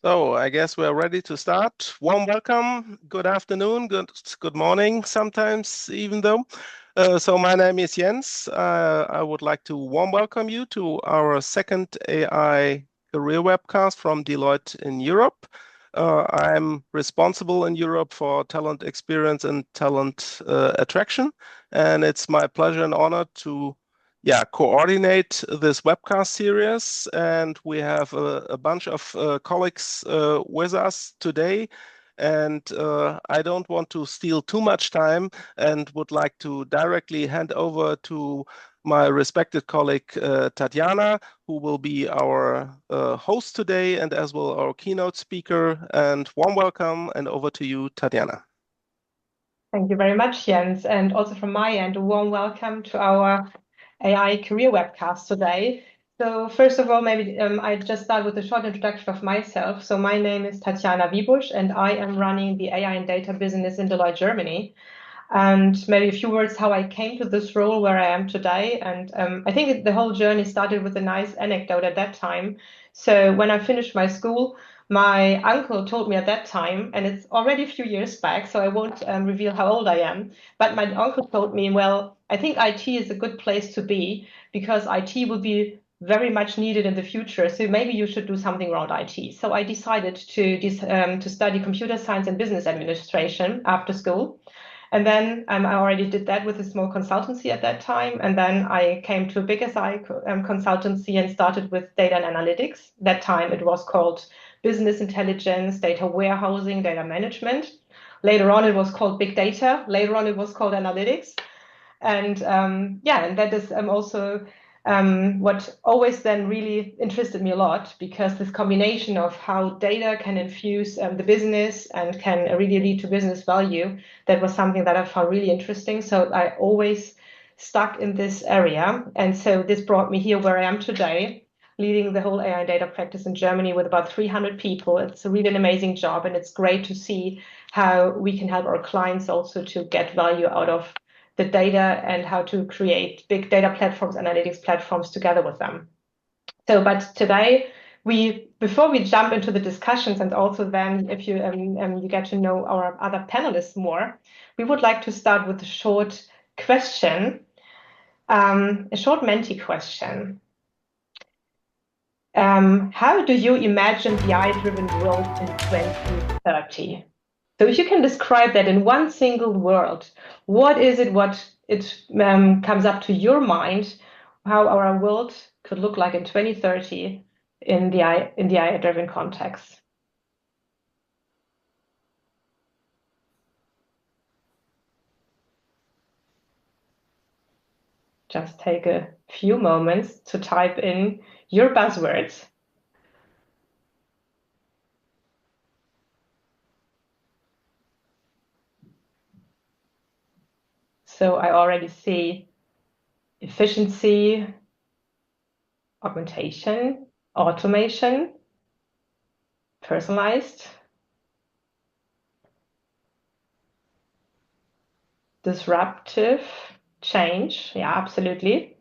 So I guess we're ready to start. Warm welcome, good afternoon, good morning, sometimes even though. So my name is Jens. I would like to warm welcome you to our second AI career webcast from Deloitte in Europe. I'm responsible in Europe for talent experience and talent attraction, and it's my pleasure and honor to coordinate this webcast series. And we have a bunch of colleagues with us today. And I don't want to steal too much time and would like to directly hand over to my respected colleague, Tatiana, who will be our host today and as well our keynote speaker. And warm welcome, and over to you, Tatiana. Thank you very much, Jens. And also from my end, a warm welcome to our AI career webcast today. So first of all, maybe I just start with a short introduction of myself. So my name is Tatiana Wiebusch, and I am running the AI and data business in Deloitte, Germany. And maybe a few words how I came to this role where I am today. And I think the whole journey started with a nice anecdote at that time. So when I finished my school, my uncle told me at that time, and it's already a few years back, so I won't reveal how old I am, but my uncle told me, well, I think IT is a good place to be because IT will be very much needed in the future. So maybe you should do something around IT. So I decided to study computer science and business administration after school. And then I already did that with a small consultancy at that time. And then I came to a big SI consultancy and started with data and analytics. That time it was called business intelligence, data warehousing, data management. Later on, it was called big data. Later on, it was called analytics. And and that is also what always then really interested me a lot, because this combination of how data can infuse the business and can really lead to business value, that was something that I found really interesting. So I always stuck in this area. And so this brought me here where I am today, leading the whole AI data practice in Germany with about 300 people. It's really an amazing job, and it's great to see how we can help our clients also to get value out of the data and how to create big data platforms, analytics platforms together with them. So, but today, before we jump into the discussions, and also then if you you get to know our other panelists more, we would like to start with a short question, a short Menti question. How do you imagine the AI-driven world in 2030? So if you can describe that in one single word, what is it, what it comes up to your mind, how our world could look like in 2030 in the AI-driven context? Just take a few moments to type in your buzzwords. So I already see efficiency, augmentation, automation, personalized, disruptive, change. Yeah, absolutely.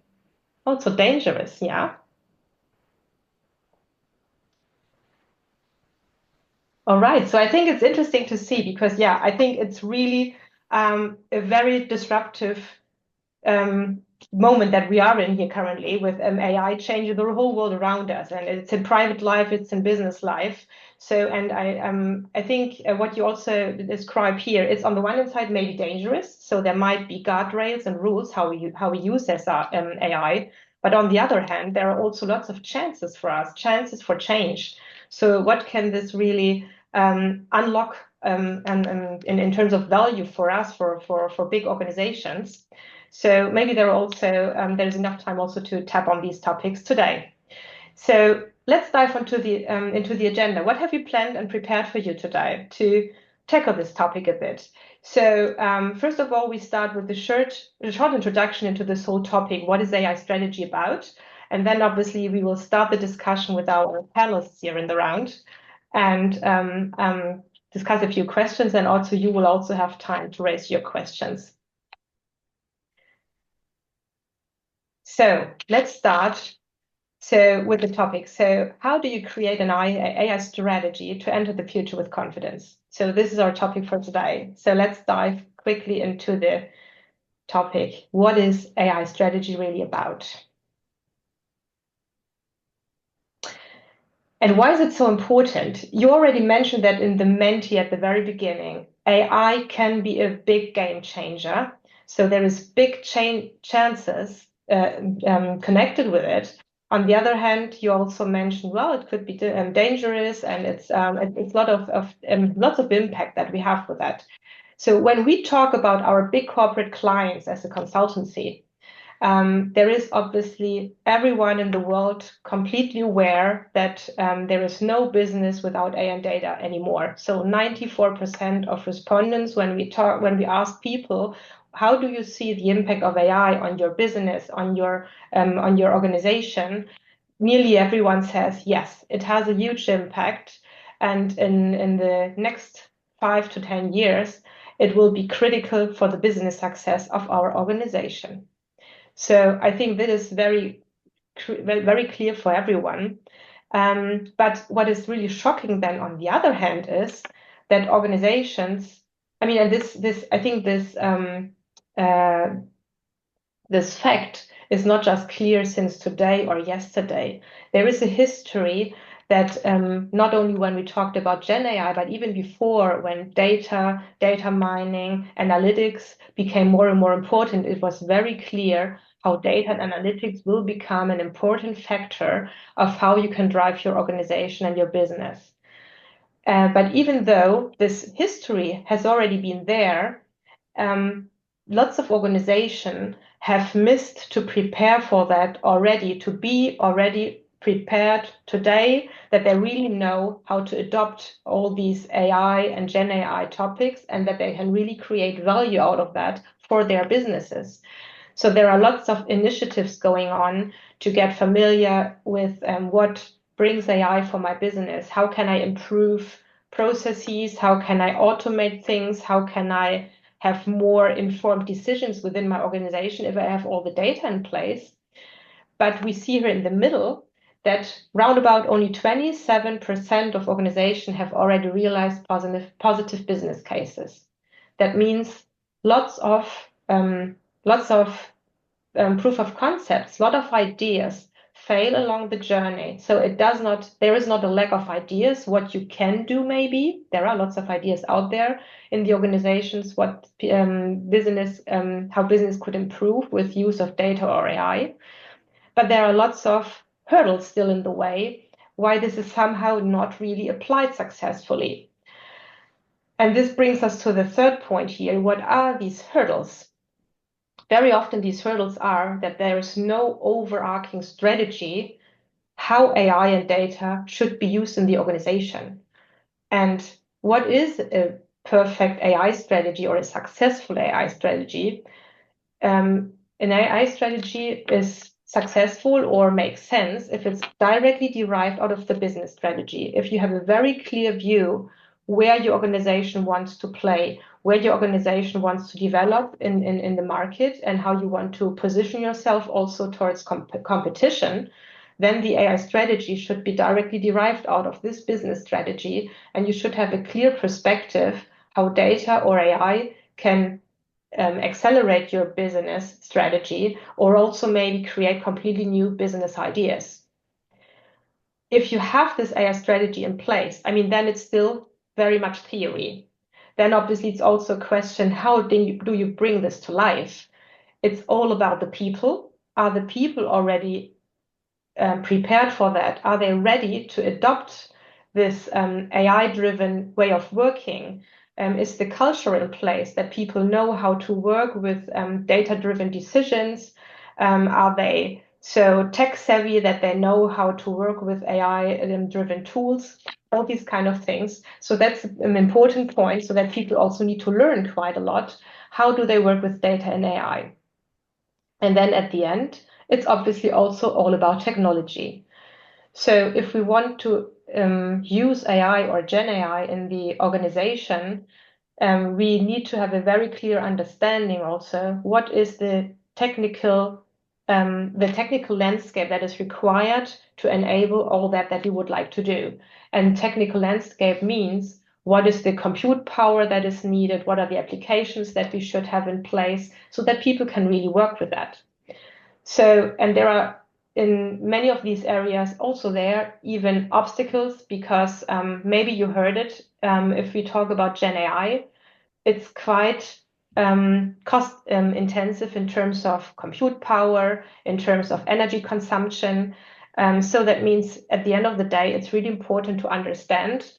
Also dangerous. Yeah. All right. So I think it's interesting to see because, yeah, I think it's really a very disruptive um, moment that we are in here currently with AI changing the whole world around us, and it's in private life, it's in business life. So, and I think what you also describe here, it's on the one hand side maybe dangerous. So there might be guardrails and rules how we use this AI, but on the other hand, there are also lots of chances for us, chances for change. So, what can this really unlock and in terms of value for us for big organizations? So maybe there's enough time also to tap on these topics today. So let's dive into the agenda. What have you planned and prepared for you today to tackle this topic a bit? So first of all, we start with a short introduction into this whole topic. What is AI strategy about? And then obviously we will start the discussion with our panelists here in the round and discuss a few questions. And also you will also have time to raise your questions. So let's start. So with the topic, so how do you create an AI strategy to enter the future with confidence? So this is our topic for today. So let's dive quickly into the topic. What is AI strategy really about? And why is it so important? You already mentioned that in the Menti at the very beginning. AI can be a big game changer. So there is big chances connected with it. On the other hand, you also mentioned, well, it could be dangerous, and it's a lot of lots of impact that we have with that. So when we talk about our big corporate clients as a consultancy, there is obviously everyone in the world completely aware that there is no business without AI and data anymore. So 94% of respondents, when we ask people, how do you see the impact of AI on your business, on your organization? Nearly everyone says yes, it has a huge impact, and in the next 5 to 10 years, it will be critical for the business success of our organization. So I think that is very clear for everyone. But what is really shocking then, on the other hand, is that organizations, I mean, and this I think uh, this fact is not just clear since today or yesterday. There is a history that not only when we talked about Gen AI, but even before, when data mining, analytics became more and more important, it was very clear how data and analytics will become an important factor of how you can drive your organization and your business. But even though this history has already been there, lots of organizations have missed to prepare for that already, to be already prepared today, that they really know how to adopt all these AI and Gen AI topics, and that they can really create value out of that for their businesses. So there are lots of initiatives going on to get familiar with what brings AI for my business. How can I improve processes? How can I automate things? How can I have more informed decisions within my organization if I have all the data in place? But we see here in the middle that round about only 27% of organizations have already realized positive business cases. That means lots of proof of concepts, a lot of ideas fail along the journey. So there is not a lack of ideas, what you can do maybe. There are lots of ideas out there in the organizations, what how business could improve with use of data or AI. But there are lots of hurdles still in the way, why this is somehow not really applied successfully. And this brings us to the third point here. What are these hurdles? Very often these hurdles are that there is no overarching strategy how AI and data should be used in the organization. And what is a perfect AI strategy or a successful AI strategy? An AI strategy is successful or makes sense if it's directly derived out of the business strategy. If you have a very clear view where your organization wants to play, where your organization wants to develop in the market, and how you want to position yourself also towards competition, then the AI strategy should be directly derived out of this business strategy, and you should have a clear perspective how data or AI can accelerate your business strategy, or also maybe create completely new business ideas. If you have this AI strategy in place, I mean, then it's still very much theory. Then obviously it's also a question, how do you bring this to life? It's all about the people. Are the people already prepared for that? Are they ready to adopt this AI-driven way of working? Is the culture in place that people know how to work with data-driven decisions? Are they so tech savvy that they know how to work with AI-driven tools? All these kind of things. So that's an important point, so that people also need to learn quite a lot. How do they work with data and AI? And then at the end, it's obviously also all about technology. So if we want to use AI or Gen AI in the organization, we need to have a very clear understanding also what is the technical the technical landscape that is required to enable all that we would like to do. And technical landscape means what is the compute power that is needed, what are the applications that we should have in place so that people can really work with that. So, and there are in many of these areas also there even obstacles because maybe you heard it. If we talk about Gen AI, it's quite cost intensive in terms of compute power, in terms of energy consumption. So that means at the end of the day, it's really important to understand,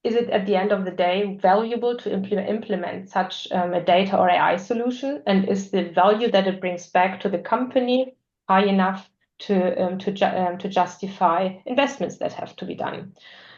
is it at the end of the day valuable to implement such a data or AI solution? And is the value that it brings back to the company high enough to justify investments that have to be done?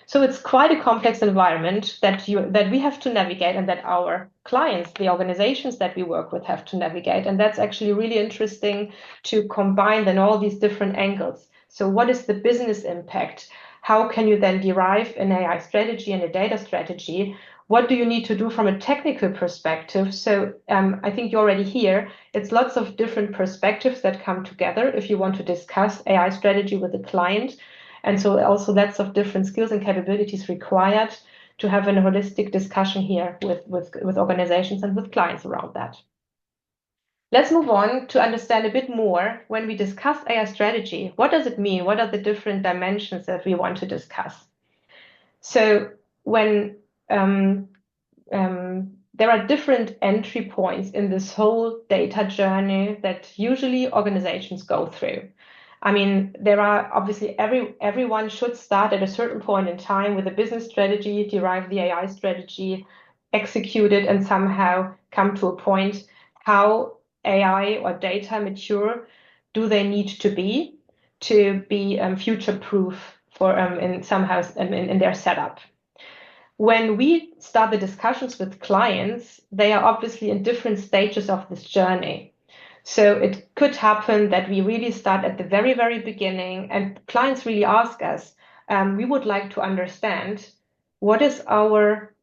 So it's quite a complex environment that we have to navigate, and that our clients, the organizations that we work with, have to navigate. And that's actually really interesting to combine then all these different angles. So what is the business impact? How can you then derive an AI strategy and a data strategy? What do you need to do from a technical perspective? So I think you're already here. It's lots of different perspectives that come together if you want to discuss AI strategy with a client. And so also lots of different skills and capabilities required to have a holistic discussion here with organizations and with clients around that. Let's move on to understand a bit more when we discuss AI strategy. What does it mean? What are the different dimensions that we want to discuss? So when there are different entry points in this whole data journey that usually organizations go through. I mean, there are obviously everyone should start at a certain point in time with a business strategy, derive the AI strategy, execute it, and somehow come to a point how AI or data mature do they need to be future proof for in somehow in their setup. When we start the discussions with clients, they are obviously in different stages of this journey. So it could happen that we really start at the very, very beginning, and clients really ask us, we would like to understand what is our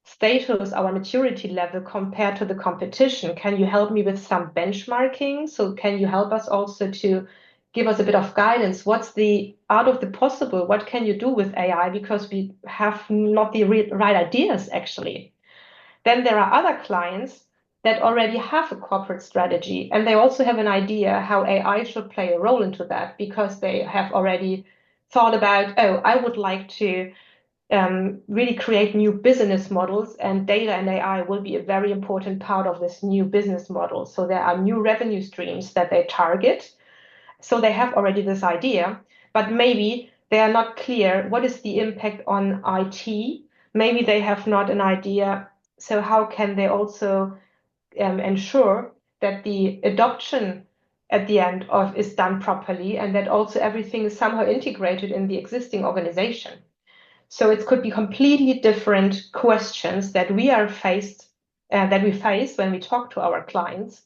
status, our maturity level compared to the competition. Can you help me with some benchmarking? So can you help us also to give us a bit of guidance? What's the art of the possible? What can you do with AI? Because we have not the right ideas, actually. Then there are other clients that already have a corporate strategy, and they also have an idea how AI should play a role into that because they have already thought about, oh, I would like to really create new business models, and data and AI will be a very important part of this new business model. So there are new revenue streams that they target. So they have already this idea, but maybe they are not clear what is the impact on IT. Maybe they have not an idea. So how can they also ensure that the adoption at the end of is done properly, and that also everything is somehow integrated in the existing organization? So it could be completely different questions that we face when we talk to our clients.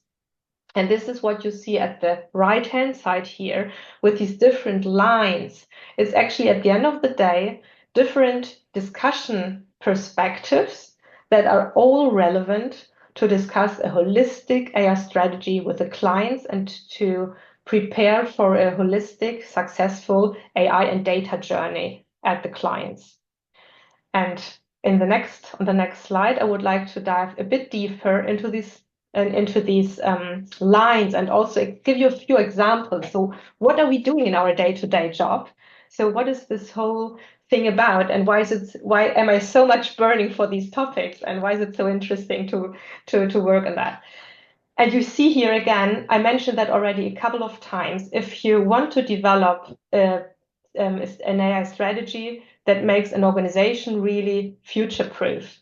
And this is what you see at the right-hand side here with these different lines. It's actually at the end of the day, different discussion perspectives that are all relevant to discuss a holistic AI strategy with the clients and to prepare for a holistic, successful AI and data journey at the clients. And on the next slide, I would like to dive a bit deeper into these lines and also give you a few examples. So what are we doing in our day-to-day job? So what is this whole thing about, and why am I so much burning for these topics, and why is it so interesting to work on that? And you see here again, I mentioned that already a couple of times. If you want to develop an AI strategy that makes an organization really future-proof,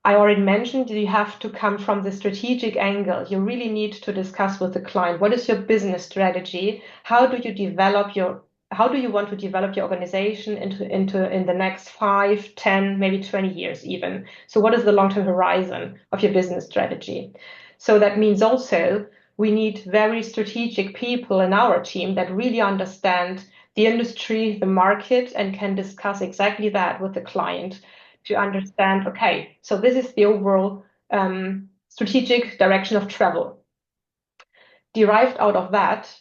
I already mentioned you have to come from the strategic angle. You really need to discuss with the client, what is your business strategy? How do you want to develop your organization in the next 5, 10, maybe 20 years even? So what is the long-term horizon of your business strategy? So that means also we need very strategic people in our team that really understand the industry, the market, and can discuss exactly that with the client to understand, okay, so this is the overall strategic direction of travel. derived out of that,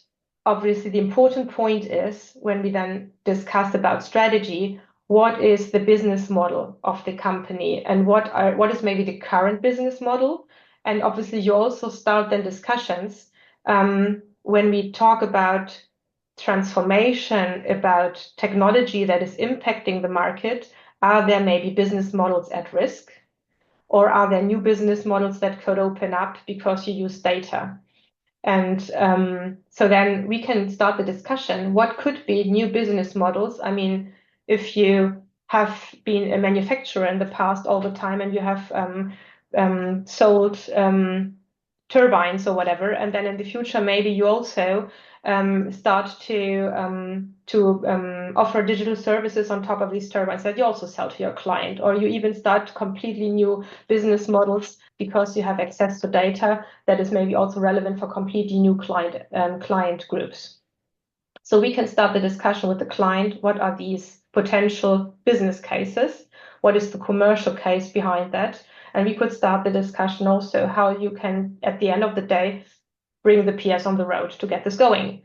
obviously the important point is when we then discuss about strategy, what is the business model of the company and what is maybe the current business model? And obviously you also start then discussions when we talk about transformation, about technology that is impacting the market. Are there maybe business models at risk? Or are there new business models that could open up because you use data? And so then we can start the discussion. What could be new business models? I mean, if you have been a manufacturer in the past all the time and you have sold turbines or whatever, and then in the future maybe you also start to offer digital services on top of these turbines that you also sell to your client, or you even start completely new business models because you have access to data that is maybe also relevant for completely new client groups. So we can start the discussion with the client. What are these potential business cases? What is the commercial case behind that? And we could start the discussion also how you can, at the end of the day, bring the PS on the road to get this going.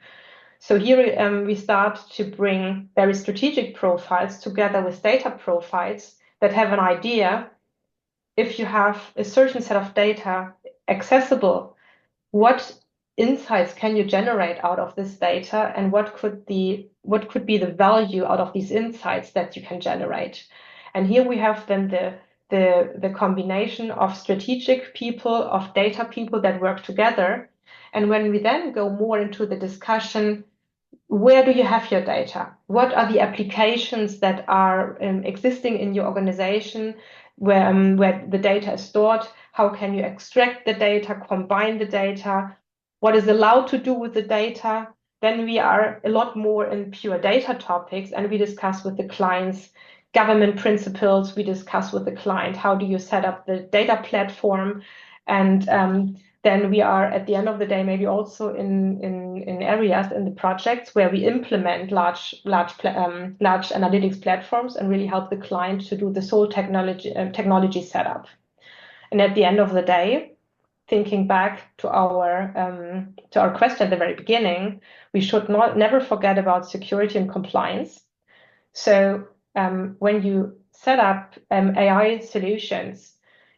So here we start to bring very strategic profiles together with data profiles that have an idea. If you have a certain set of data accessible, what insights can you generate out of this data, and what could be the value out of these insights that you can generate? And here we have then the combination of strategic people, of data people that work together. And when we then go more into the discussion, where do you have your data? What are the applications that are existing in your organization where the data is stored? How can you extract the data, combine the data? What is allowed to do with the data? Then we are a lot more in pure data topics, and we discuss with the clients government principles. We discuss with the client, how do you set up the data platform? And then we are at the end of the day maybe also in areas in the projects where we implement large analytics platforms and really help the client to do this whole technology setup. And at the end of the day, thinking back to our question at the very beginning, we should never forget about security and compliance. So when you set up AI solutions,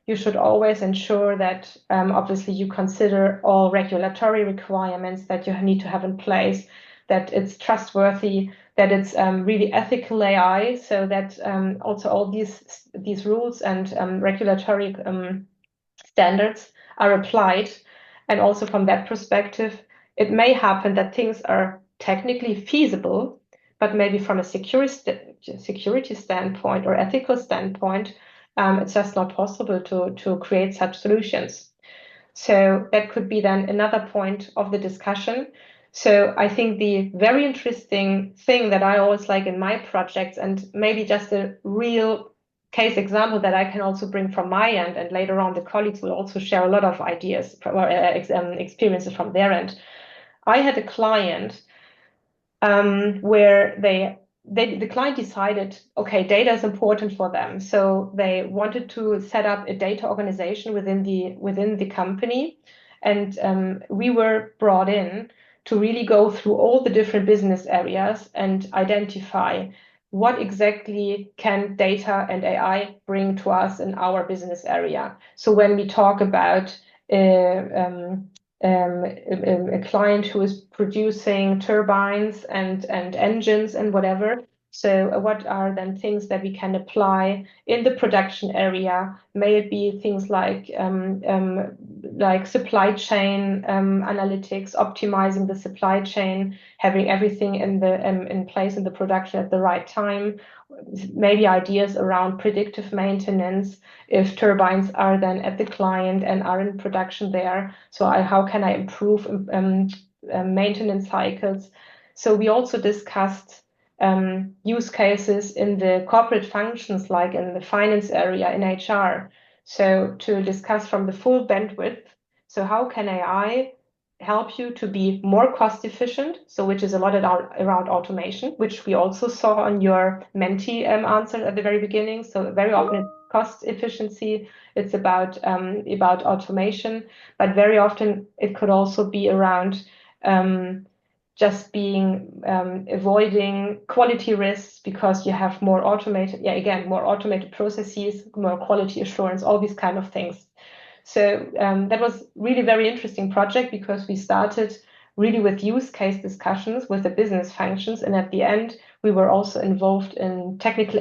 you should always ensure that obviously you consider all regulatory requirements that you need to have in place, that it's trustworthy, that it's really ethical AI, so that also all these rules and regulatory standards are applied. And also from that perspective, it may happen that things are technically feasible, but maybe from a security standpoint or ethical standpoint, it's just not possible to create such solutions. So that could be then another point of the discussion. So I think the very interesting thing that I always like in my projects, and maybe just a real case example that I can also bring from my end, and later on the colleagues will also share a lot of ideas or experiences from their end. I had a client where the client decided, okay, data is important for them. So they wanted to set up a data organization within the company. And we were brought in to really go through all the different business areas and identify what exactly can data and AI bring to us in our business area. So when we talk about a client who is producing turbines and engines and whatever. So what are then things that we can apply in the production area? May it be things like supply chain analytics, optimizing the supply chain, having everything in place in the production at the right time. Maybe ideas around predictive maintenance if turbines are then at the client and are in production there. So how can I improve maintenance cycles? So we also discussed use cases in the corporate functions, like in the finance area, in HR. So to discuss from the full bandwidth. So how can AI help you to be more cost efficient? So which is a lot around automation, which we also saw on your Menti answer at the very beginning. So very often cost efficiency. It's about automation, but very often it could also be around just being avoiding quality risks because you have more automated, more automated processes, more quality assurance, all these kind of things. So that was really very interesting project because we started really with use case discussions with the business functions, and at the end we were also involved in technical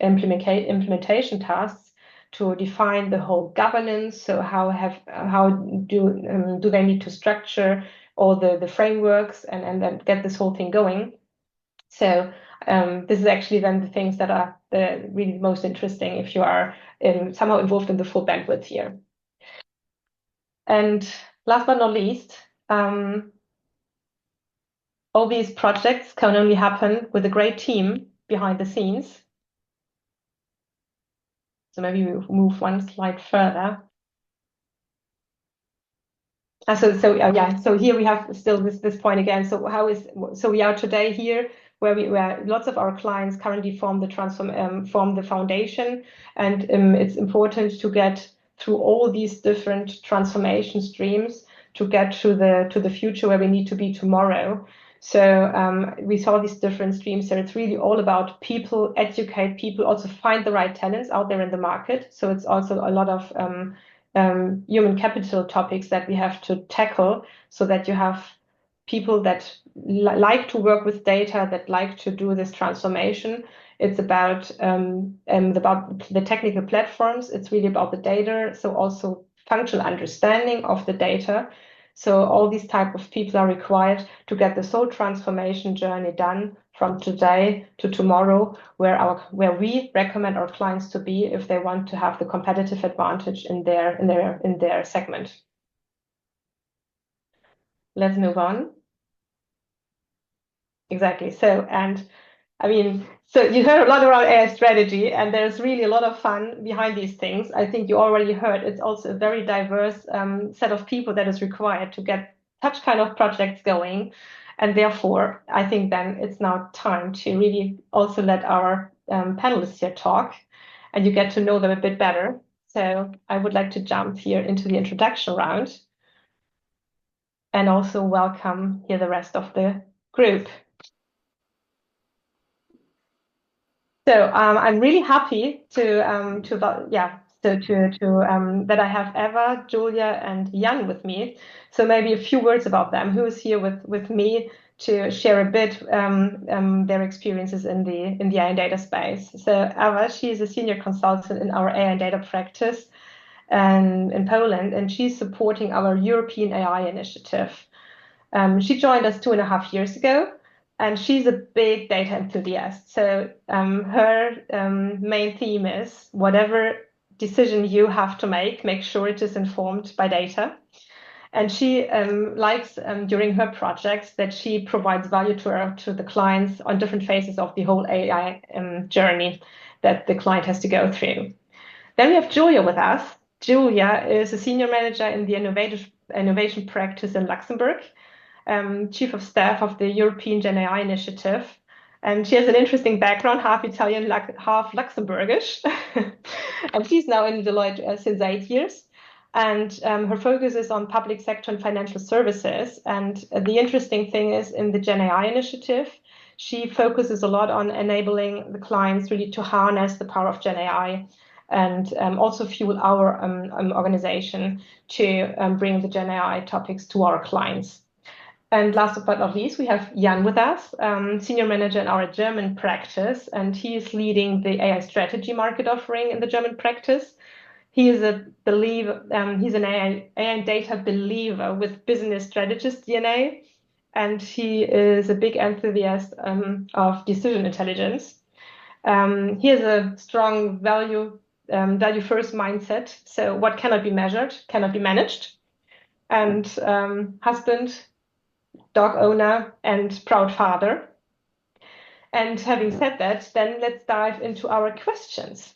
implementation tasks to define the whole governance. So how do they need to structure all the frameworks and then get this whole thing going. So this is actually then the things that are the really most interesting if you are somehow involved in the full bandwidth here. And last but not least, all these projects can only happen with a great team behind the scenes. So maybe we move one slide further. So here we have still this point again. So we are today here where lots of our clients currently form the foundation, and it's important to get through all these different transformation streams to get to the future where we need to be tomorrow. So we saw these different streams. So it's really all about people, educate people, also find the right talents out there in the market. So it's also a lot of human capital topics that we have to tackle so that you have people that like to work with data, that like to do this transformation. It's about the technical platforms. It's really about the data. So also functional understanding of the data. So all these type of people are required to get this whole transformation journey done from today to tomorrow, where we recommend our clients to be if they want to have the competitive advantage in their segment. Let's move on. Exactly. So you heard a lot about AI strategy, and there's really a lot of fun behind these things. I think you already heard it's also a very diverse set of people that is required to get such kind of projects going. And therefore, I think then it's now time to really also let our panelists here talk, and you get to know them a bit better. So I would like to jump here into the introduction round and also welcome here the rest of the group. So I'm really happy that I have Eva, Julia, and Jan with me. So maybe a few words about them. Who is here with me to share a bit their experiences in the AI and data space? So Eva, she is a senior consultant in our AI and data practice in Poland, and she's supporting our European AI initiative. She joined us 2.5 years ago. And she's a big data enthusiast. So her main theme is whatever decision you have to make sure it is informed by data. And she likes during her projects that she provides value to the clients on different phases of the whole AI journey that the client has to go through. Then we have Julia with us. Julia is a senior manager in the innovation practice in Luxembourg. Chief of Staff of the European Gen AI Initiative. And she has an interesting background, half Italian, half Luxembourgish. And she's now in Deloitte since 8 years. And her focus is on public sector and financial services. And the interesting thing is in the Gen AI Initiative, she focuses a lot on enabling the clients really to harness the power of Gen AI and also fuel our organization to bring the Gen AI topics to our clients. And last but not least, we have Jan with us, senior manager in our German practice, and he is leading the AI strategy market offering in the German practice. He is he's an AI and data believer with business strategist DNA, and he is a big enthusiast of decision intelligence. He has a strong value first mindset. So what cannot be measured cannot be managed. And husband, dog owner, and proud father. And having said that, then let's dive into our questions.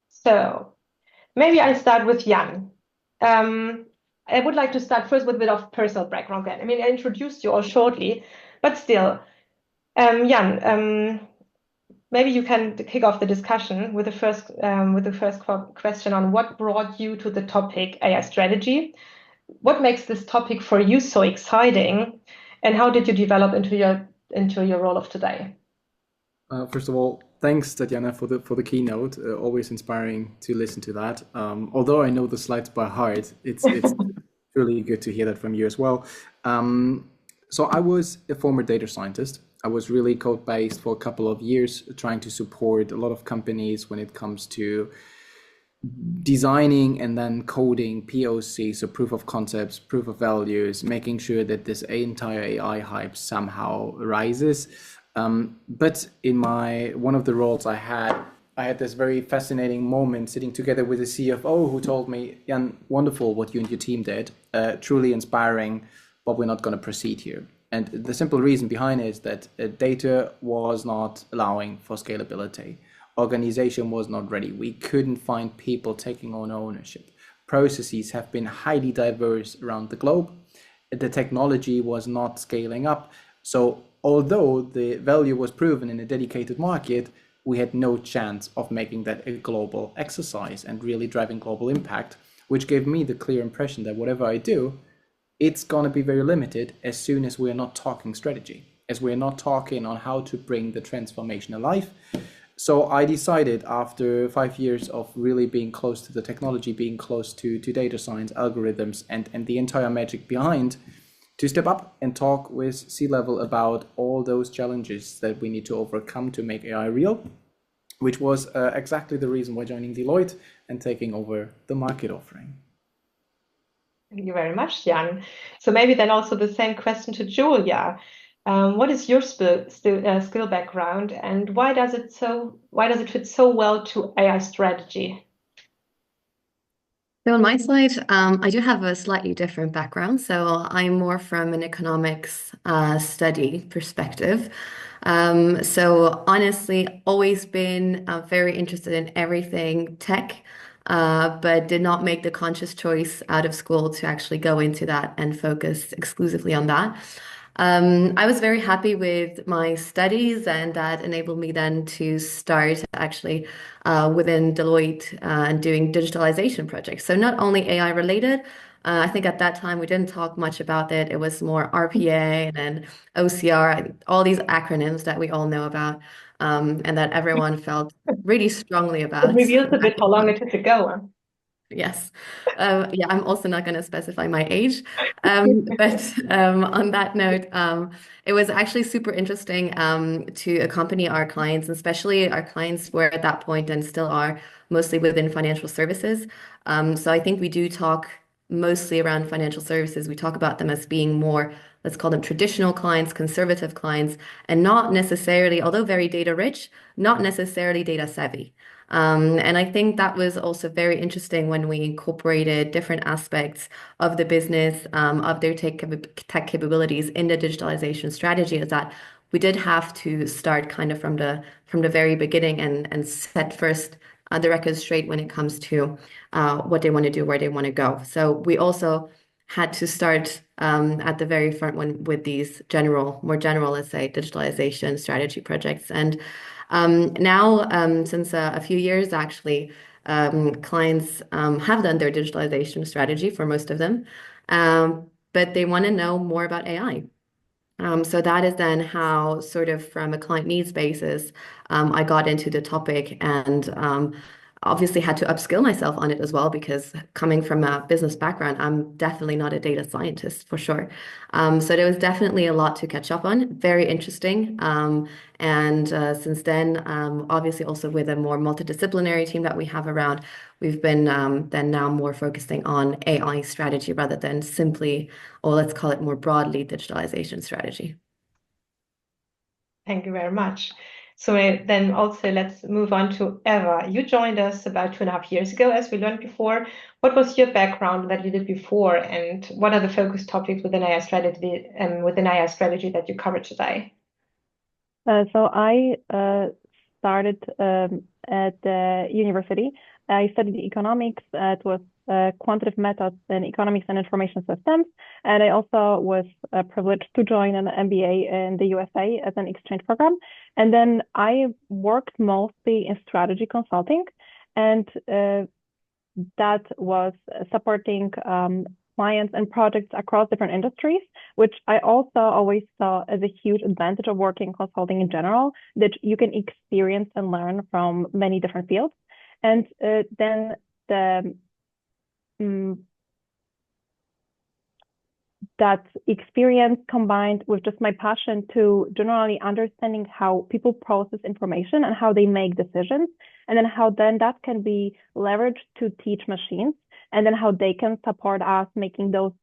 So maybe I start with Jan. I would like to start first with a bit of personal background. I mean, I introduced you all shortly, But still, Jan, maybe you can kick off the discussion with the first question on what brought you to the topic AI strategy. What makes this topic for you so exciting, and how did you develop into your role of today? First of all, thanks, Tatiana, for the keynote. Always inspiring to listen to that. Although I know the slides by heart, it's really good to hear that from you as well. So I was a former data scientist. I was really code-based for a couple of years, trying to support a lot of companies when it comes to designing and then coding POC, so proof of concepts, proof of values, making sure that this entire AI hype somehow rises. But in one of the roles I had this very fascinating moment sitting together with a CFO who told me, Jan, wonderful what you and your team did, truly inspiring, but we're not going to proceed here. And the simple reason behind it is that data was not allowing for scalability. Organization was not ready. We couldn't find people taking on ownership. Processes have been highly diverse around the globe. The technology was not scaling up. So although the value was proven in a dedicated market, we had no chance of making that a global exercise and really driving global impact, which gave me the clear impression that whatever I do, it's going to be very limited as soon as we're not talking strategy, as we're not talking on how to bring the transformation alive. So I decided after 5 years of really being close to the technology, being close to data science, algorithms, and the entire magic behind, to step up and talk with C-level about all those challenges that we need to overcome to make AI real, which was exactly the reason why joining Deloitte and taking over the market offering. Thank you very much, Jan. So maybe then also the same question to Julia. What is your skill background, and why does it fit so well to AI strategy? So on my side, I do have a slightly different background. So I'm more from an economics study perspective. So honestly, always been very interested in everything tech, but did not make the conscious choice out of school to actually go into that and focus exclusively on that. I was very happy with my studies, and that enabled me then to start actually within Deloitte and doing digitalization projects. So not only AI related. I think at that time we didn't talk much about it. It was more RPA and then OCR, and all these acronyms that we all know about, and that everyone felt really strongly It about. reveals a bit how long it took to go. Yes. Yeah, I'm also not going to specify my age. But on that note, it was actually super interesting to accompany our clients, especially our clients were at that point and still are mostly within financial services. So I think we do talk mostly around financial services. We talk about them as being more, let's call them traditional clients, conservative clients, and not necessarily, although very data rich, not necessarily data savvy. And I think that was also very interesting when we incorporated different aspects of the business, of their tech capabilities in the digitalization strategy, is that we did have to start kind of from the very beginning and set first the record straight when it comes to what they want to do, where they want to go. So we also had to start at the very front with these more general, let's say, digitalization strategy projects. And now, since a few years, actually, clients have done their digitalization strategy for most of them, but they want to know more about AI. So that is then how, sort of from a client needs basis, I got into the topic and obviously had to upskill myself on it as well, because coming from a business background, I'm definitely not a data scientist for sure. So there was definitely a lot to catch up on. Very interesting. And since then, obviously also with a more multidisciplinary team that we have around, we've been then now more focusing on AI strategy rather than simply, or let's call it more broadly, digitalization strategy. Thank you very much. So then also let's move on to Eva. You joined us about 2.5 years ago, as we learned before. What was your background that you did before, and what are the focus topics within AI strategy that you cover today? So I started at the university. I studied economics. It was quantitative methods in economics and information systems. And I also was privileged to join an MBA in the USA as an exchange program. And then I worked mostly in strategy consulting, and that was supporting clients and projects across different industries, which I also always saw as a huge advantage of working consulting in general, that you can experience and learn from many different fields. And then that experience combined with just my passion to generally understanding how people process information and how they make decisions, and then how then that can be leveraged to teach machines, and then how they can support us making those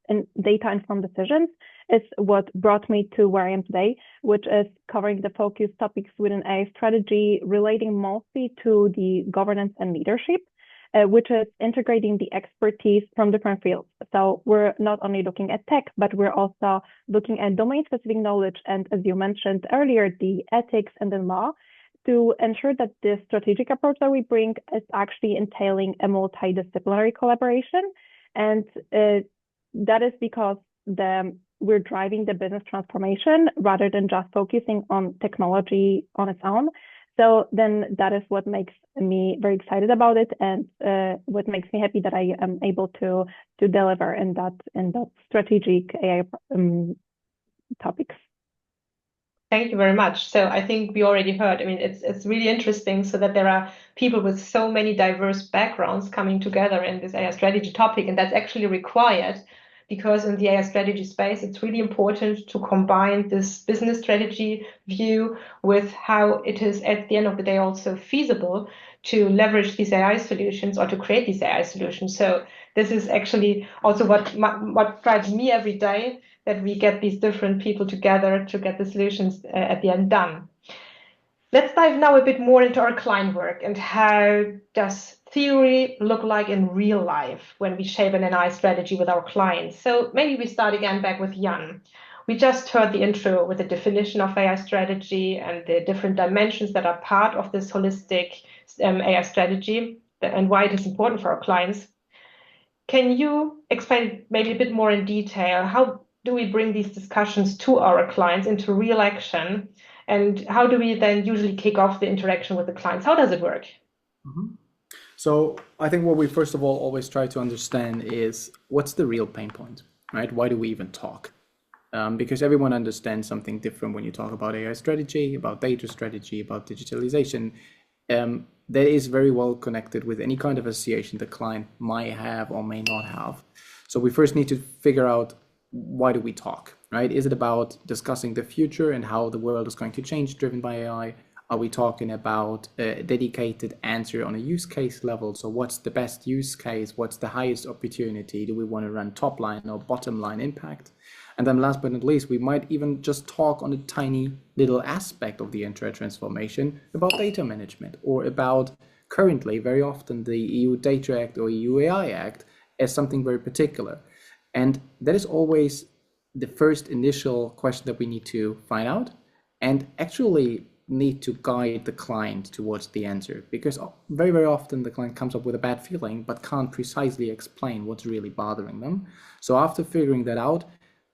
data-informed decisions, is what brought me to where I am today, which is covering the focus topics within AI strategy, relating mostly to the governance and leadership, which is integrating the expertise from different fields. So we're not only looking at tech, but we're also looking at domain-specific knowledge, and as you mentioned earlier, the ethics and the law, to ensure that the strategic approach that we bring is actually entailing a multidisciplinary collaboration. And that is because we're driving the business transformation rather than just focusing on technology on its own. So then that is what makes me very excited about it, and what makes me happy that I am able to deliver in that strategic AI topics. Thank you very much. So I think we already heard, I mean, it's really interesting, so that there are people with so many diverse backgrounds coming together in this AI strategy topic, and that's actually required, because in the AI strategy space, it's really important to combine this business strategy view with how it is at the end of the day also feasible to leverage these AI solutions or to create these AI solutions. So this is actually also what drives me every day, that we get these different people together to get the solutions at the end done. Let's dive now a bit more into our client work, and how does theory look like in real life when we shape an AI strategy with our clients. So maybe we start again back with Jan. We just heard the intro with the definition of AI strategy and the different dimensions that are part of this holistic AI strategy, and why it is important for our clients. Can you explain maybe a bit more in detail, how do we bring these discussions to our clients into real action? And how do we then usually kick off the interaction with the clients? How does it work? So I think what we first of all always try to understand is, what's the real pain point, right? Why do we even talk? Because everyone understands something different when you talk about AI strategy, about data strategy, about digitalization. That is very well connected with any kind of association the client might have or may not have. So we first need to figure out, why do we talk, right? Is it about discussing the future and how the world is going to change driven by AI? Are we talking about a dedicated answer on a use case level? So what's the best use case? What's the highest opportunity? Do we want to run top line or bottom line impact? And then last but not least, we might even just talk on a tiny little aspect of the entire transformation about data management, or about currently very often the EU Data Act or EU AI Act as something very particular. And that is always the first initial question that we need to find out, and actually need to guide the client towards the answer, because very, very often the client comes up with a bad feeling but can't precisely explain what's really bothering them. So after figuring that out,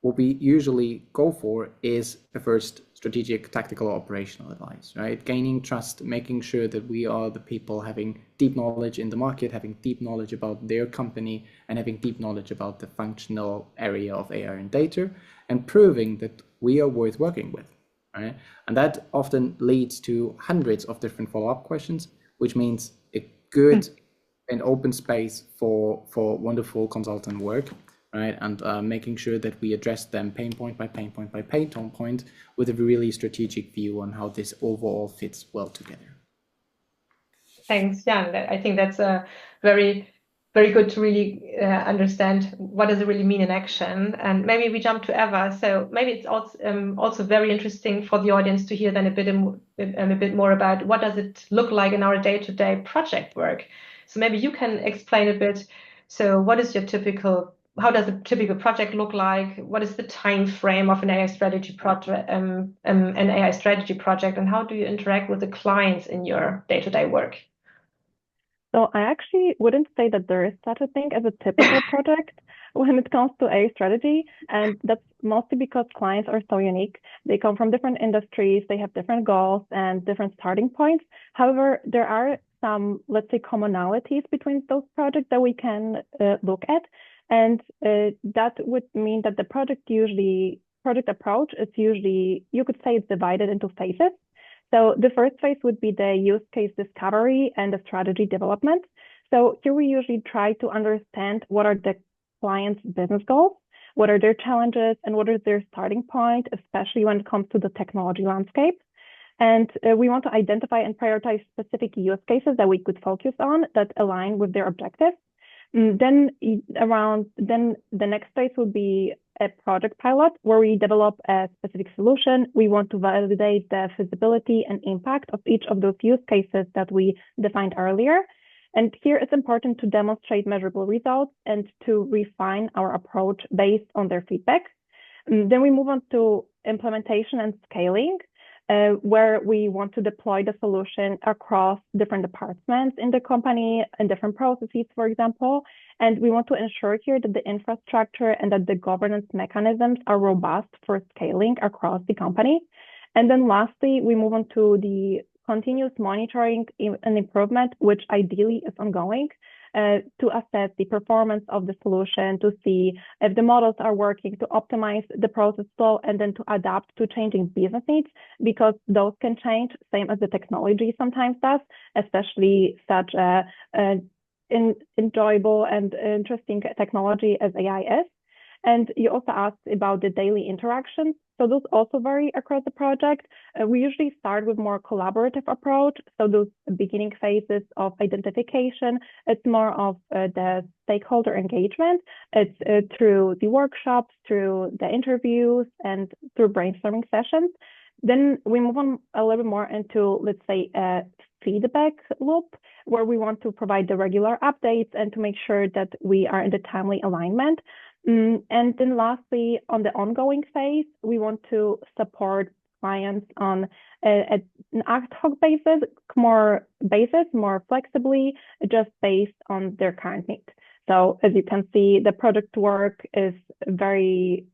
what we usually go for is a first strategic, tactical, operational advice, right? Gaining trust, making sure that we are the people having deep knowledge in the market, having deep knowledge about their company, and having deep knowledge about the functional area of AI and data, and proving that we are worth working with, right? And that often leads to hundreds of different follow-up questions, which means a good and open space for wonderful consultant work, right? And making sure that we address them pain point by pain point by pain point with a really strategic view on how this overall fits well together. Thanks, Jan. I think that's a very, very good to really understand what does it really mean in action. And maybe we jump to Eva. So maybe it's also very interesting for the audience to hear then a bit more about what does it look like in our day-to-day project work. So maybe you can explain a bit. So what is your how does a typical project look like? What is the time frame of an AI strategy project, and how do you interact with the clients in your day-to-day work? So I actually wouldn't say that there is such a thing as a typical project when it comes to AI strategy. And that's mostly because clients are so unique. They come from different industries, they have different goals and different starting points. However, there are some, let's say, commonalities between those projects that we can look at. And that would mean that the project approach is usually, you could say it's divided into phases. So the first phase would be the use case discovery and the strategy development. So here we usually try to understand what are the client's business goals, what are their challenges, and what is their starting point, especially when it comes to the technology landscape. And we want to identify and prioritize specific use cases that we could focus on that align with their objectives. Then the next phase would be a project pilot where we develop a specific solution. We want to validate the feasibility and impact of each of those use cases that we defined earlier. And here it's important to demonstrate measurable results and to refine our approach based on their feedback. Then we move on to implementation and scaling, where we want to deploy the solution across different departments in the company and different processes, for example. And we want to ensure here that the infrastructure and that the governance mechanisms are robust for scaling across the company. And then lastly, we move on to the continuous monitoring and improvement, which ideally is ongoing, to assess the performance of the solution, to see if the models are working, to optimize the process flow, and then to adapt to changing business needs, because those can change, same as the technology sometimes does, especially such enjoyable and interesting technology as AI is. And you also asked about the daily interactions. So those also vary across the project. We usually start with more collaborative approach. So those beginning phases of identification, it's more of the stakeholder engagement. It's through the workshops, through the interviews, and through brainstorming sessions. Then we move on a little bit more into, let's say, a feedback loop, where we want to provide the regular updates and to make sure that we are in the timely alignment. And then lastly, on the ongoing phase, we want to support clients on an ad hoc basis, more flexibly, just based on their current needs. So as you can see, the project work is very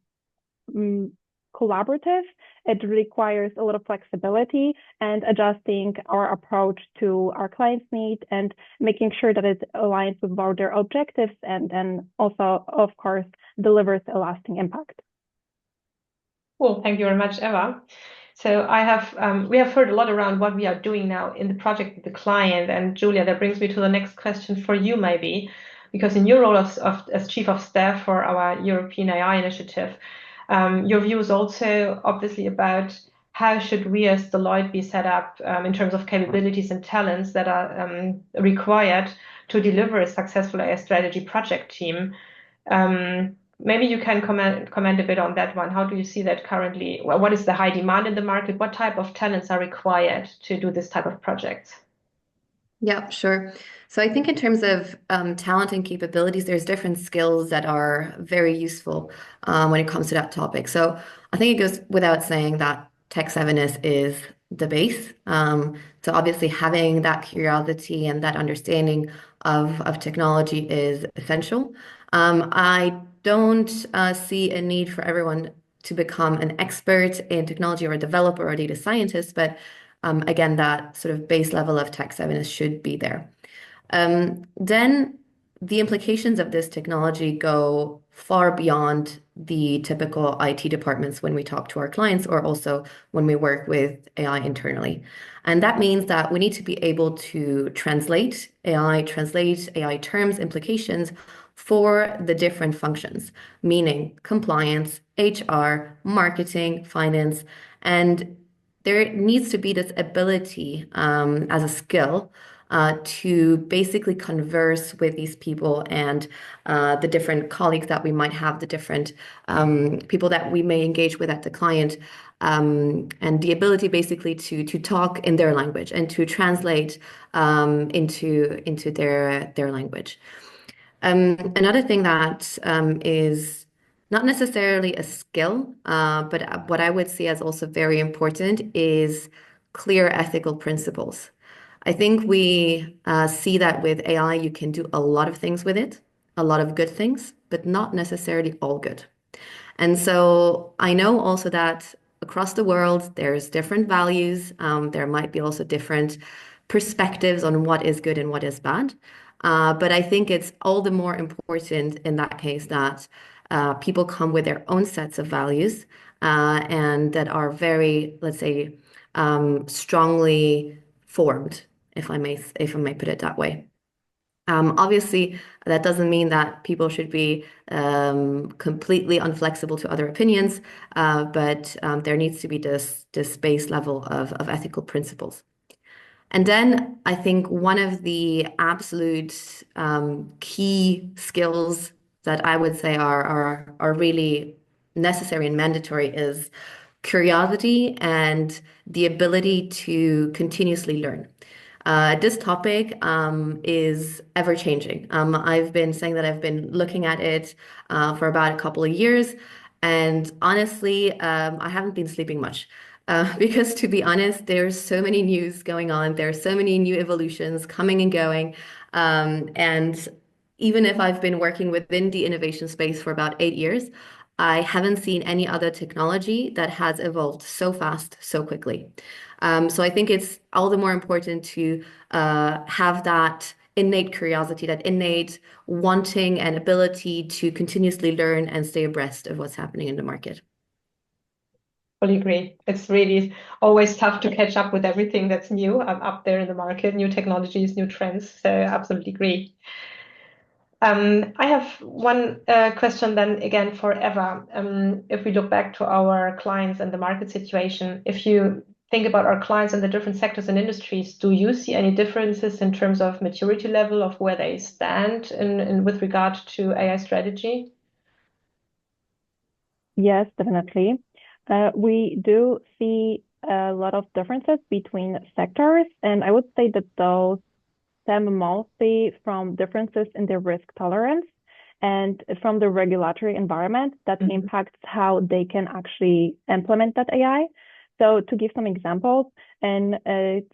collaborative. It requires a lot of flexibility and adjusting our approach to our clients' needs and making sure that it aligns with their objectives, and then also, of course, delivers a lasting impact. Cool. Thank you very much, Eva. So we have heard a lot around what we are doing now in the project with the client. And Julia, that brings me to the next question for you, maybe, because in your role as Chief of Staff for our European AI initiative, your view is also obviously about how should we as Deloitte be set up in terms of capabilities and talents that are required to deliver a successful AI strategy project team. Maybe you can comment a bit on that one. How do you see that currently? What is the high demand in the market? What type of talents are required to do this type of projects? Yeah, sure. So I think in terms of talent and capabilities, there's different skills that are very useful when it comes to that topic. So I think it goes without saying that tech savviness is the base. So obviously having that curiosity and that understanding of technology is essential. I don't see a need for everyone to become an expert in technology or a developer or a data scientist, but again, that sort of base level of tech savviness should be there. Then the implications of this technology go far beyond the typical IT departments when we talk to our clients, or also when we work with AI internally. And that means that we need to be able to translate AI terms, implications for the different functions, meaning compliance, HR, marketing, finance, and there needs to be this ability as a skill to basically converse with these people and the different colleagues that we might have, the different people that we may engage with at the client, and the ability basically to talk in their language and to translate into their language. Another thing that is not necessarily a skill, but what I would see as also very important is clear ethical principles. I think we see that with AI, you can do a lot of things with it, a lot of good things, but not necessarily all good. And so I know also that across the world, there's different values. There might be also different perspectives on what is good and what is bad. But I think it's all the more important in that case that people come with their own sets of values and that are very, let's say, strongly formed, if I may put it that way. Obviously, that doesn't mean that people should be completely unflexible to other opinions, but there needs to be this base level of ethical principles. And then I think one of the absolute key skills that I would say are really necessary and mandatory is curiosity and the ability to continuously learn. This topic is ever changing. I've been saying that I've been looking at it for about a couple of years, and honestly, I haven't been sleeping much. Because to be honest, there's so many news going on. There's so many new evolutions coming and going. And even if I've been working within the innovation space for about 8 years, I haven't seen any other technology that has evolved so fast, so quickly. So I think it's all the more important to have that innate curiosity, that innate wanting and ability to continuously learn and stay abreast of what's happening in the market. Fully agree. It's really always tough to catch up with everything that's new up there in the market, new technologies, new trends. So absolutely agree. I have one question then again for Eva. If we look back to our clients and the market situation, if you think about our clients and the different sectors and industries, do you see any differences in terms of maturity level of where they stand in with regard to AI strategy? Yes, definitely. We do see a lot of differences between sectors, and I would say that those stem mostly from differences in their risk tolerance and from the regulatory environment that impacts how they can actually implement that AI. So to give some examples, in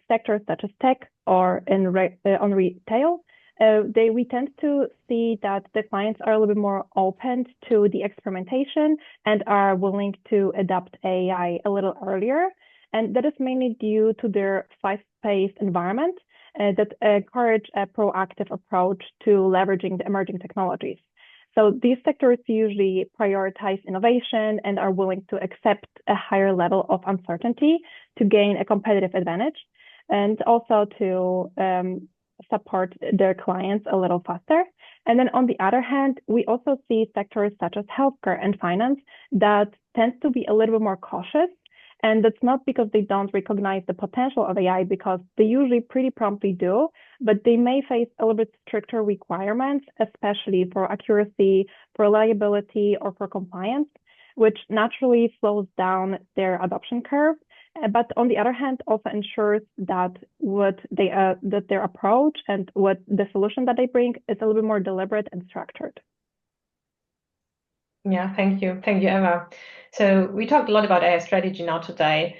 sectors such as tech or on retail, we tend to see that the clients are a little bit more open to the experimentation and are willing to adopt AI a little earlier. And that is mainly due to their fast-paced environment that encourage a proactive approach to leveraging the emerging technologies. So these sectors usually prioritize innovation and are willing to accept a higher level of uncertainty to gain a competitive advantage, and also to support their clients a little faster. And then on the other hand, we also see sectors such as healthcare and finance that tend to be a little bit more cautious. And that's not because they don't recognize the potential of AI, because they usually pretty promptly do, but they may face a little bit stricter requirements, especially for accuracy, for reliability, or for compliance, which naturally slows down their adoption curve. But on the other hand, also ensures that that their approach and what the solution that they bring is a little bit more deliberate and structured. Yeah, thank you, Eva. So we talked a lot about AI strategy now today,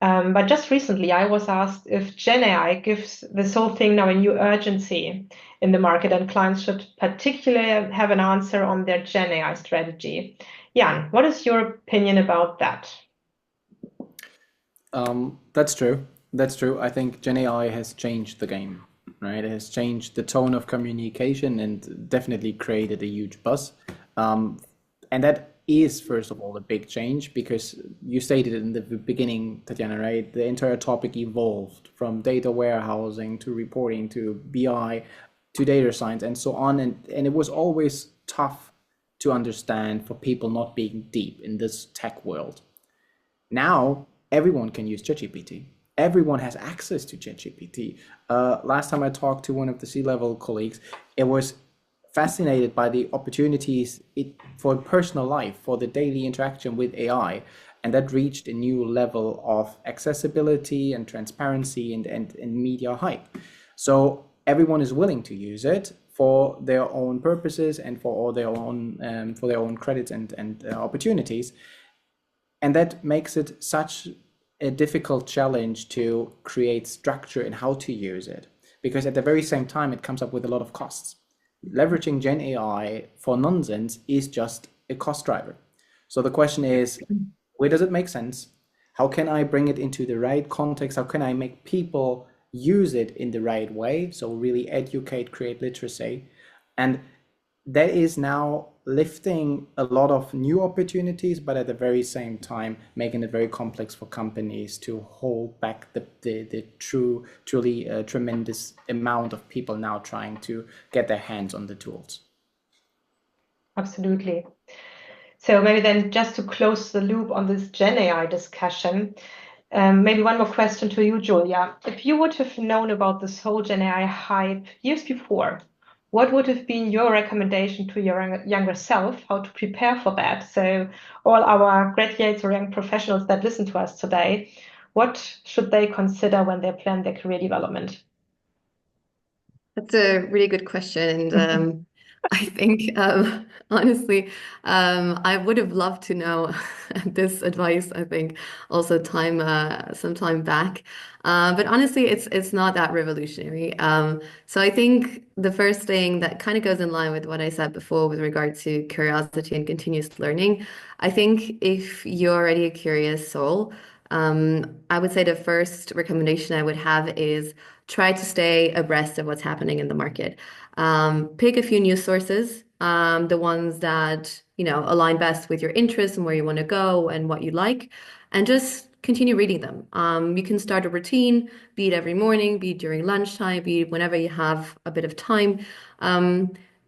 but just recently I was asked if Gen AI gives this whole thing now a new urgency in the market, and clients should particularly have an answer on their Gen AI strategy. Jan, what is your opinion about that? That's true. That's true. I think Gen AI has changed the game, right? It has changed the tone of communication and definitely created a huge buzz. And that is, first of all, a big change, because you stated in the beginning, Tatiana, right? The entire topic evolved from data warehousing to reporting to BI to data science and so on. And it was always tough to understand for people not being deep in this tech world. Now, everyone can use ChatGPT. Everyone has access to ChatGPT. Last time I talked to one of the C-level colleagues, it was fascinated by the opportunities for personal life, for the daily interaction with AI, and that reached a new level of accessibility and transparency and media hype. So everyone is willing to use it for their own purposes and for their own credits and opportunities. And that makes it such a difficult challenge to create structure in how to use it, because at the very same time it comes up with a lot of costs. Leveraging Gen AI for nonsense is just a cost driver. So the question is, where does it make sense? How can I bring it into the right context? How can I make people use it in the right way? So really educate, create literacy. And that is now lifting a lot of new opportunities, but at the very same time, making it very complex for companies to hold back the truly tremendous amount of people now trying to get their hands on the tools. Absolutely. So maybe then just to close the loop on this Gen AI discussion, maybe one more question to you, Julia. If you would have known about this whole Gen AI hype years before, what would have been your recommendation to your younger self, how to prepare for that? So all our graduates or young professionals that listen to us today, what should they consider when they plan their career development? That's a really good question. And I think, honestly, I would have loved to know this advice, I think, also some time back. But honestly, it's not that revolutionary. So I think the first thing that kind of goes in line with what I said before with regard to curiosity and continuous learning, I think if you're already a curious soul, I would say the first recommendation I would have is try to stay abreast of what's happening in the market. Pick a few news sources, the ones that, align best with your interests and where you want to go and what you like, and just continue reading them. You can start a routine, be it every morning, be it during lunchtime, be it whenever you have a bit of time.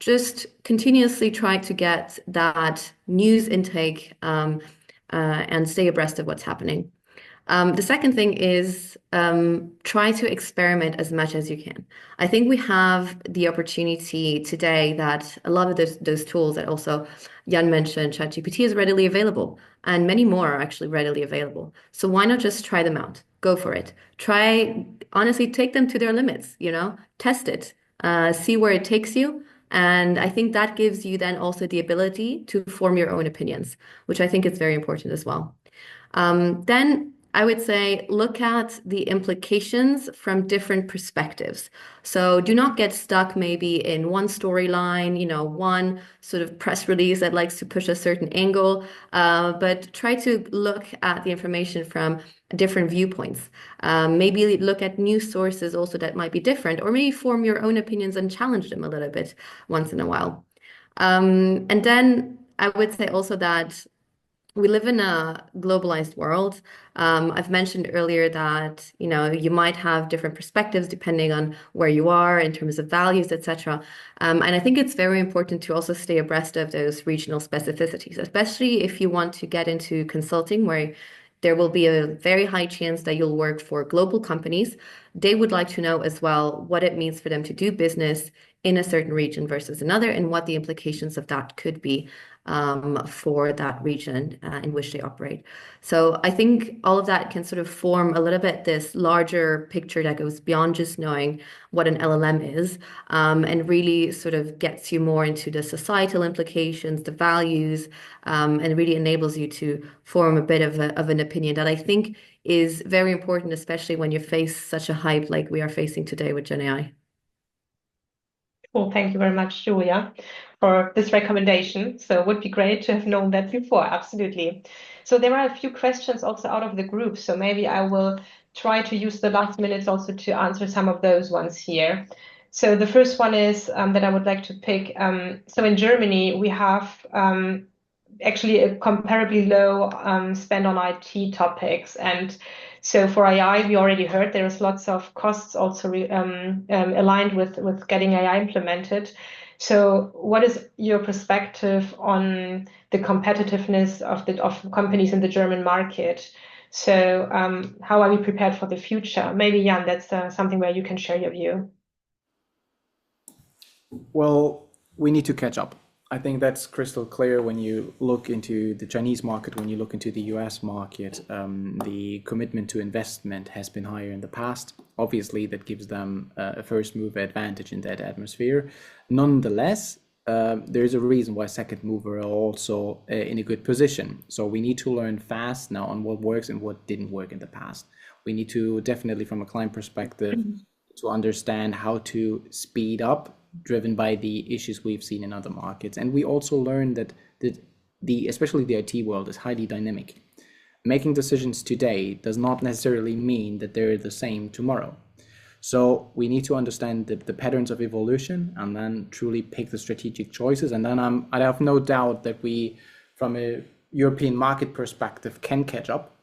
Just continuously try to get that news intake and stay abreast of what's happening. The second thing is try to experiment as much as you can. I think we have the opportunity today that a lot of those tools that also Jan mentioned, ChatGPT, is readily available, and many more are actually readily available. So why not just try them out? Go for it. Honestly, take them to their limits, test it, see where it takes you. And I think that gives you then also the ability to form your own opinions, which I think is very important as well. Then I would say look at the implications from different perspectives. So do not get stuck maybe in one storyline, one sort of press release that likes to push a certain angle, but try to look at the information from different viewpoints. Maybe look at news sources also that might be different, or maybe form your own opinions and challenge them a little bit once in a while. And then I would say also that we live in a globalized world. I've mentioned earlier that, you might have different perspectives depending on where you are in terms of values, etc. And I think it's very important to also stay abreast of those regional specificities, especially if you want to get into consulting, where there will be a very high chance that you'll work for global companies. They would like to know as well what it means for them to do business in a certain region versus another, and what the implications of that could be for that region in which they operate. So I think all of that can sort of form a little bit this larger picture that goes beyond just knowing what an LLM is, and really sort of gets you more into the societal implications, the values, and really enables you to form a bit of an opinion that I think is very important, especially when you face such a hype like we are facing today with Gen AI. Well, thank you very much, Julia, for this recommendation. So it would be great to have known that before, absolutely. So there are a few questions also out of the group. So maybe I will try to use the last minutes also to answer some of those ones here. So the first one is that I would like to pick. So in Germany, we have actually a comparably low spend on IT topics. And so for AI, we already heard there is lots of costs also aligned with getting AI implemented. So what is your perspective on the competitiveness of companies in the German market? So how are we prepared for the future? Maybe, Jan, that's something where you can share your view. Well, we need to catch up. I think that's crystal clear when you look into the Chinese market, when you look into the US market. The commitment to investment has been higher in the past. Obviously, that gives them a first mover advantage in that atmosphere. Nonetheless, there's a reason why second mover are also in a good position. So we need to learn fast now on what works and what didn't work in the past. We need to definitely, from a client perspective, to understand how to speed up, driven by the issues we've seen in other markets. And we also learn that especially the IT world is highly dynamic. Making decisions today does not necessarily mean that they're the same tomorrow. So we need to understand the patterns of evolution and then truly pick the strategic choices. And then I have no doubt that we, from a European market perspective, can catch up.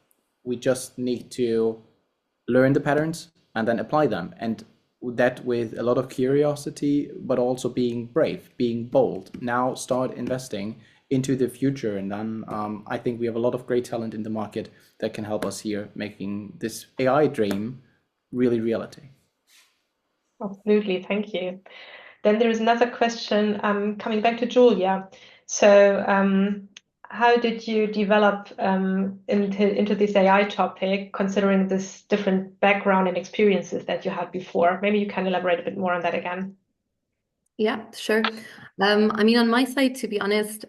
We just need to learn the patterns and then apply them. And that with a lot of curiosity, but also being brave, being bold. Now start investing into the future. And then I think we have a lot of great talent in the market that can help us here, making this AI dream really reality. Absolutely, thank you. Then there is another question coming back to Julia. So how did you develop into this AI topic, considering this different background and experiences that you had before? Maybe you can elaborate a bit more on that again. Yeah, sure. I mean, on my side, to be honest,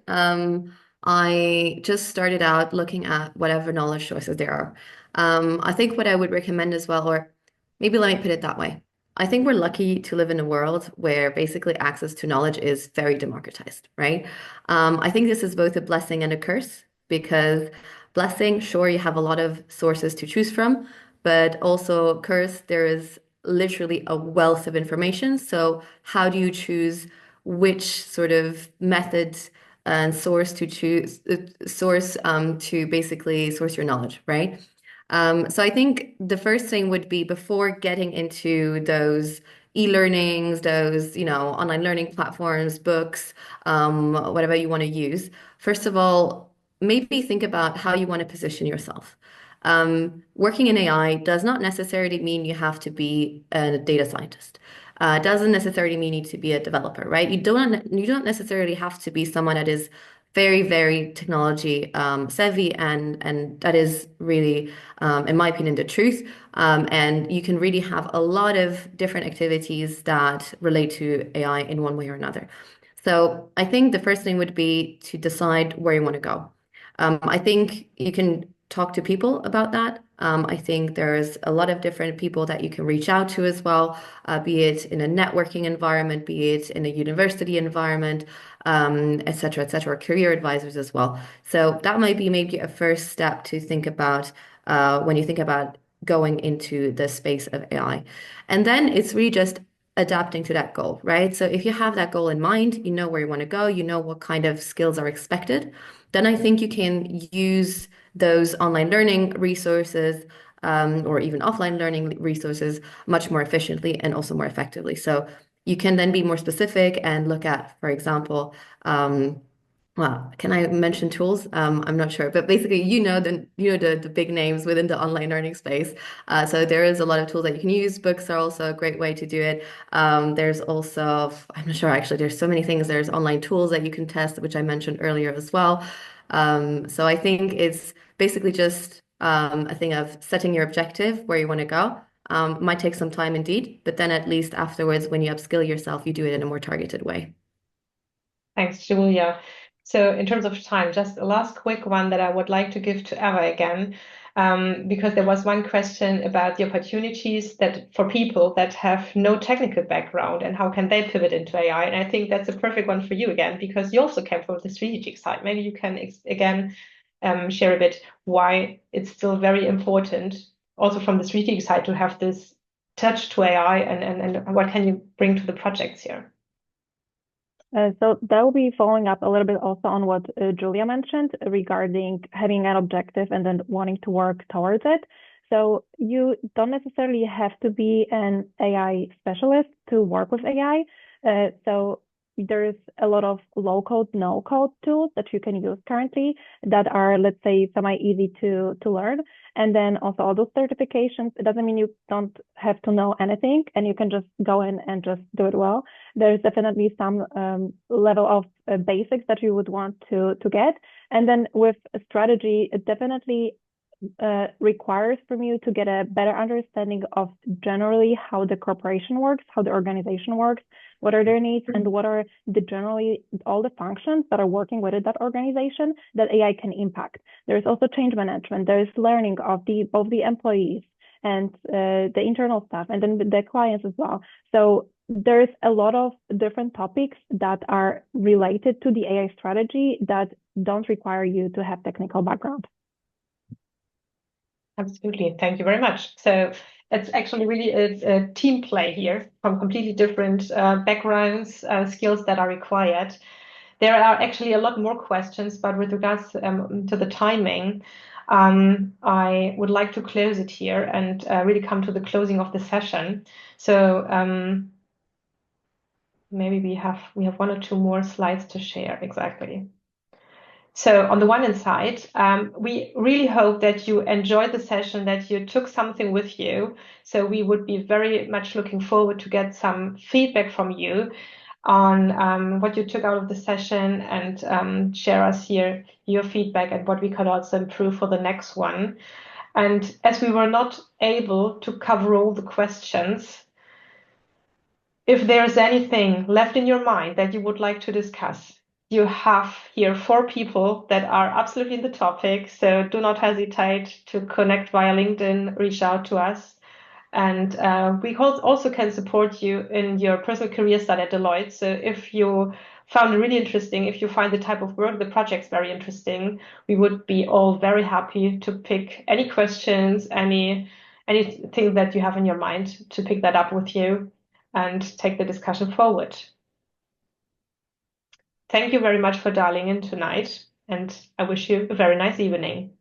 I just started out looking at whatever knowledge sources there are. I think what I would recommend as well, or maybe let me put it that way. I think we're lucky to live in a world where basically access to knowledge is very democratized, right? I think this is both a blessing and a curse, because blessing, sure, you have a lot of sources to choose from, but also curse, there is literally a wealth of information. So how do you choose which sort of methods and source to choose, to basically source your knowledge, right? So I think the first thing would be, before getting into those e-learnings, those, online learning platforms, books, whatever you want to use, first of all, maybe think about how you want to position yourself. Working in AI does not necessarily mean you have to be a data scientist. It doesn't necessarily mean you need to be a developer, right? You don't necessarily have to be someone that is very, very technology savvy, and that is really, in my opinion, the truth. And you can really have a lot of different activities that relate to AI in one way or another. So I think the first thing would be to decide where you want to go. I think you can talk to people about that. I think there's a lot of different people that you can reach out to as well, be it in a networking environment, be it in a university environment, et cetera, career advisors as well. So that might be maybe a first step to think about when you think about going into the space of AI. And then it's really just adapting to that goal, right? So if you have that goal in mind, you know where you want to go, you know what kind of skills are expected, then I think you can use those online learning resources or even offline learning resources much more efficiently and also more effectively. So you can then be more specific and look at, for example, well, can I mention tools? I'm not sure, but basically, the big names within the online learning space. So there is a lot of tools that you can use. Books are also a great way to do it. There's also, I'm not sure actually, there's so many things. There's online tools that you can test, which I mentioned earlier as well. So I think it's basically just a thing of setting your objective where you want to go. Might take some time indeed, but then at least afterwards, when you upskill yourself, you do it in a more targeted way. Thanks, Julia. So in terms of time, just a last quick one that I would like to give to Eva again, because there was one question about the opportunities that for people that have no technical background and how can they pivot into AI. And I think that's a perfect one for you again, because you also came from the strategic side. Maybe you can again share a bit why it's still very important also from the strategic side to have this touch to AI, and what can you bring to the projects here? So that will be following up a little bit also on what Julia mentioned regarding having an objective and then wanting to work towards it. So you don't necessarily have to be an AI specialist to work with AI. So there's a lot of low-code, no-code tools that you can use currently that are, let's say, semi-easy to learn. And then also all those certifications, it doesn't mean you don't have to know anything and you can just go in and just do it well. There's definitely some level of basics that you would want to get. And then with a strategy, it definitely requires from you to get a better understanding of generally how the corporation works, how the organization works, what are their needs, and what are the generally all the functions that are working within that organization that AI can impact. There's also change management. There's learning of both the employees and the internal staff, and then the clients as well. So there's a lot of different topics that are related to the AI strategy that don't require you to have technical background. Absolutely. Thank you very much. So it's actually really a team play here from completely different backgrounds, skills that are required. There are actually a lot more questions, but with regards to the timing, I would like to close it here and really come to the closing of the session. So maybe we have one or two more slides to share. Exactly. So on the one hand side, we really hope that you enjoyed the session, that you took something with you. So we would be very much looking forward to get some feedback from you on what you took out of the session, and share us here your feedback and what we could also improve for the next one. And as we were not able to cover all the questions, if there's anything left in your mind that you would like to discuss, you have here 4 people that are absolutely in the topic. So do not hesitate to connect via LinkedIn, reach out to us. And we also can support you in your personal career study at Deloitte. So if you found it really interesting, if you find the type of work, the projects very interesting, we would be all very happy to pick any questions, anything that you have in your mind, to pick that up with you and take the discussion forward. Thank you very much for dialing in tonight, and I wish you a very nice evening.